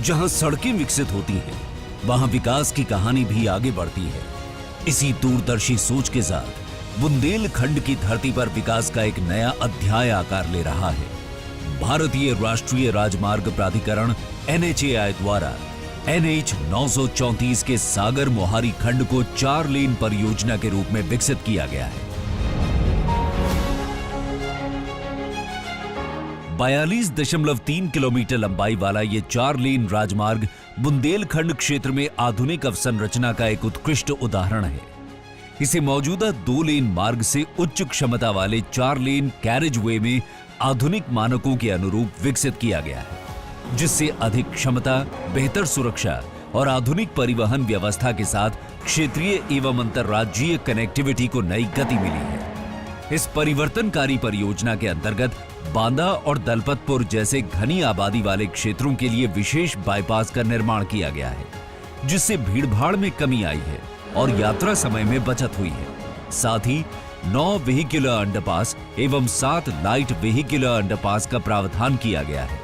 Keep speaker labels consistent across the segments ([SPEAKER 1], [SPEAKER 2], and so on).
[SPEAKER 1] जहां सड़कें विकसित होती हैं, वहां विकास की कहानी भी आगे बढ़ती है। इसी दूरदर्शी सोच के साथ बुंदेलखंड की धरती पर विकास का एक नया अध्याय आकार ले रहा है। भारतीय राष्ट्रीय राजमार्ग प्राधिकरण NHAI द्वारा NH 934 के सागर मोहारी खंड को 4 लेन परियोजना के रूप में विकसित किया गया है। 42.3 किलोमीटर लंबाई वाला ये 4 लेन राजमार्ग बुंदेलखंड क्षेत्र में आधुनिक अवसंरचना का एक उत्कृष्ट उदाहरण है। इसे मौजूदा 2 लेन मार्ग से उच्च क्षमता वाले 4 लेन कैरेज वे में आधुनिक मानकों के अनुरूप विकसित किया गया है, जिससे अधिक क्षमता, बेहतर सुरक्षा और आधुनिक परिवहन व्यवस्था के साथ क्षेत्रीय एवं अंतर्राज्यीय कनेक्टिविटी को नई गति मिली है। इस परिवर्तनकारी परियोजना के अंतर्गत बांदा और दलपतपुर जैसे घनी आबादी वाले क्षेत्रों के लिए विशेष बाईपास का निर्माण किया गया है, जिससे भीड़भाड़ में कमी आई है और यात्रा समय में बचत हुई है। साथ ही 9 वेहिकुलर अंडरपास एवं 7 लाइट वेहिकुलर अंडरपास का प्रावधान किया गया है,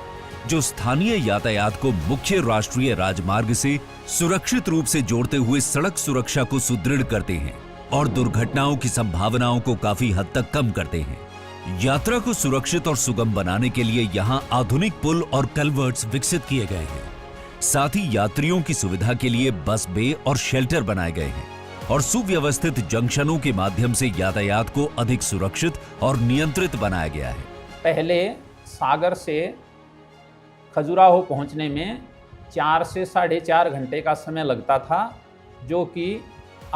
[SPEAKER 1] जो स्थानीय यातायात को मुख्य राष्ट्रीय राजमार्ग से सुरक्षित रूप से जोड़ते हुए सड़क सुरक्षा को सुदृढ़ करते हैं और दुर्घटनाओं की संभावनाओं को काफी हद तक कम करते हैं। यात्रा को सुरक्षित और सुगम बनाने के लिए यहां आधुनिक पुल और कल्वर्ट्स विकसित किए गए हैं। साथ ही यात्रियों की सुविधा के लिए बस बे और शेल्टर बनाए गए हैं और सुव्यवस्थित जंक्शनों के माध्यम से यातायात को अधिक सुरक्षित और नियंत्रित बनाया गया है।
[SPEAKER 2] पहले सागर से खजुराहो पहुंचने में 4 से 4.5 घंटे का समय लगता था, जो कि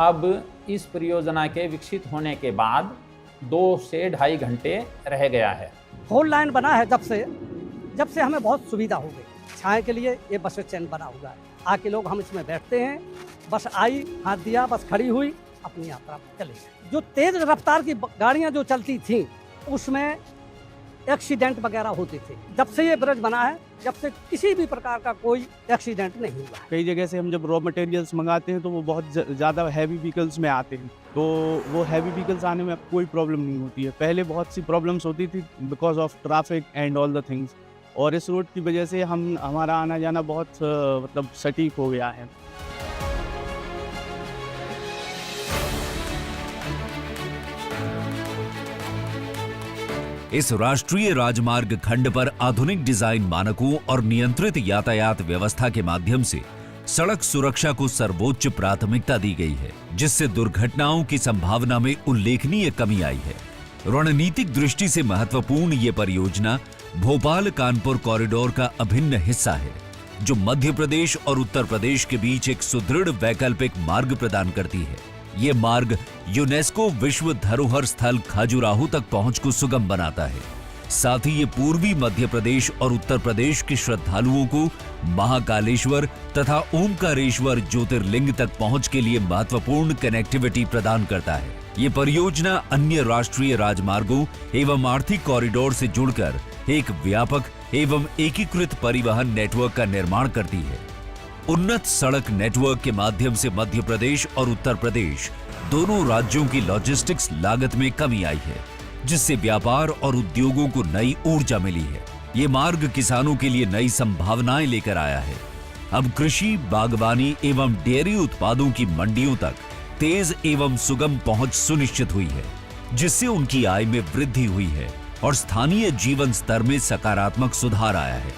[SPEAKER 2] अब इस परियोजना के विकसित होने के बाद 2 से 2.5 घंटे रह गया है।
[SPEAKER 3] 4 लाइन बना है जब से हमें बहुत सुविधा हो गई। छाए के लिए ये बस स्टैंड बना हुआ है, आके लोग हम इसमें बैठते हैं, बस आई, हाथ दिया, बस खड़ी हुई, अपनी यात्रा चले गए। जो तेज रफ्तार की गाड़ियां जो चलती थीं, उसमें एक्सीडेंट वगैरह होते थे। जब से ये ब्रिज बना है, जब से किसी भी प्रकार का कोई एक्सीडेंट नहीं हुआ।
[SPEAKER 4] कई जगह से हम जब रॉ मटेरियल्स मंगाते हैं तो वो बहुत ज़्यादा हैवी व्हीकल्स में आते हैं, तो वो हैवी व्हीकल्स आने में कोई प्रॉब्लम नहीं होती है। पहले बहुत सी प्रॉब्लम्स होती थी because of traffic and all the things, और इस रोड की वजह से हमारा आना जाना बहुत मतलब सटीक हो गया है।
[SPEAKER 1] इस राष्ट्रीय राजमार्ग खंड पर आधुनिक डिजाइन मानकों और नियंत्रित यातायात व्यवस्था के माध्यम से सड़क सुरक्षा को सर्वोच्च प्राथमिकता दी गई है, जिससे दुर्घटनाओं की संभावना में उल्लेखनीय कमी आई है। रणनीतिक दृष्टि से महत्वपूर्ण ये परियोजना भोपाल कानपुर कॉरिडोर का अभिन्न हिस्सा है, जो मध्य प्रदेश और उत्तर प्रदेश के बीच एक सुदृढ़ वैकल्पिक मार्ग प्रदान करती है। ये मार्ग यूनेस्को विश्व धरोहर स्थल खजुराहो तक पहुंच को सुगम बनाता है। साथ ही ये पूर्वी मध्य प्रदेश और उत्तर प्रदेश के श्रद्धालुओं को महाकालेश्वर तथा ओमकारेश्वर ज्योतिर्लिंग तक पहुंच के लिए महत्वपूर्ण कनेक्टिविटी प्रदान करता है। ये परियोजना अन्य राष्ट्रीय राजमार्गों एवं आर्थिक कॉरिडोर से जुड़कर एक व्यापक एवं एकीकृत परिवहन नेटवर्क का निर्माण करती है। उन्नत सड़क नेटवर्क के माध्यम से मध्य प्रदेश और उत्तर प्रदेश दोनों राज्यों की लॉजिस्टिक्स लागत में कमी आई है, जिससे व्यापार और उद्योगों को नई ऊर्जा मिली है। ये मार्ग किसानों के लिए नई संभावनाएं लेकर आया है। अब कृषि, बागवानी एवं डेयरी उत्पादों की मंडियों तक तेज एवं सुगम पहुंच सुनिश्चित हुई है, जिससे उनकी आय में वृद्धि हुई है और स्थानीय जीवन स्तर में सकारात्मक सुधार आया है।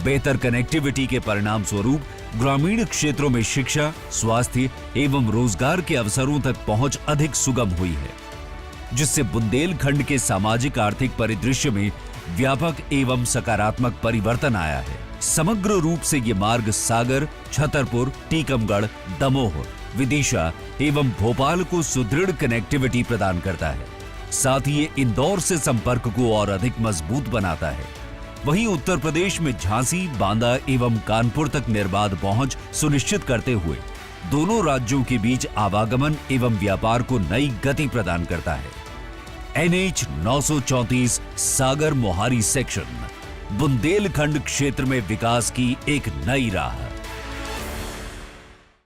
[SPEAKER 1] बेहतर कनेक्टिविटी के परिणाम स्वरूप ग्रामीण क्षेत्रों में शिक्षा, स्वास्थ्य एवं रोजगार के अवसरों तक पहुंच अधिक सुगम हुई है, जिससे बुंदेलखंड के सामाजिक आर्थिक परिदृश्य में व्यापक एवं सकारात्मक परिवर्तन आया है। समग्र रूप से ये मार्ग सागर, छतरपुर, टीकमगढ़, दमोह, विदिशा एवं भोपाल को सुदृढ़ कनेक्टिविटी प्रदान करता है। साथ ही ये इंदौर से संपर्क को और अधिक मजबूत बनाता है। वहीं उत्तर प्रदेश में झांसी, बांदा एवं कानपुर तक निर्बाध पहुंच सुनिश्चित करते हुए दोनों राज्यों के बीच आवागमन एवं व्यापार को नई गति प्रदान करता है। NH 934 सागर मोहारी सेक्शन बुंदेलखंड क्षेत्र में विकास की एक नई राह।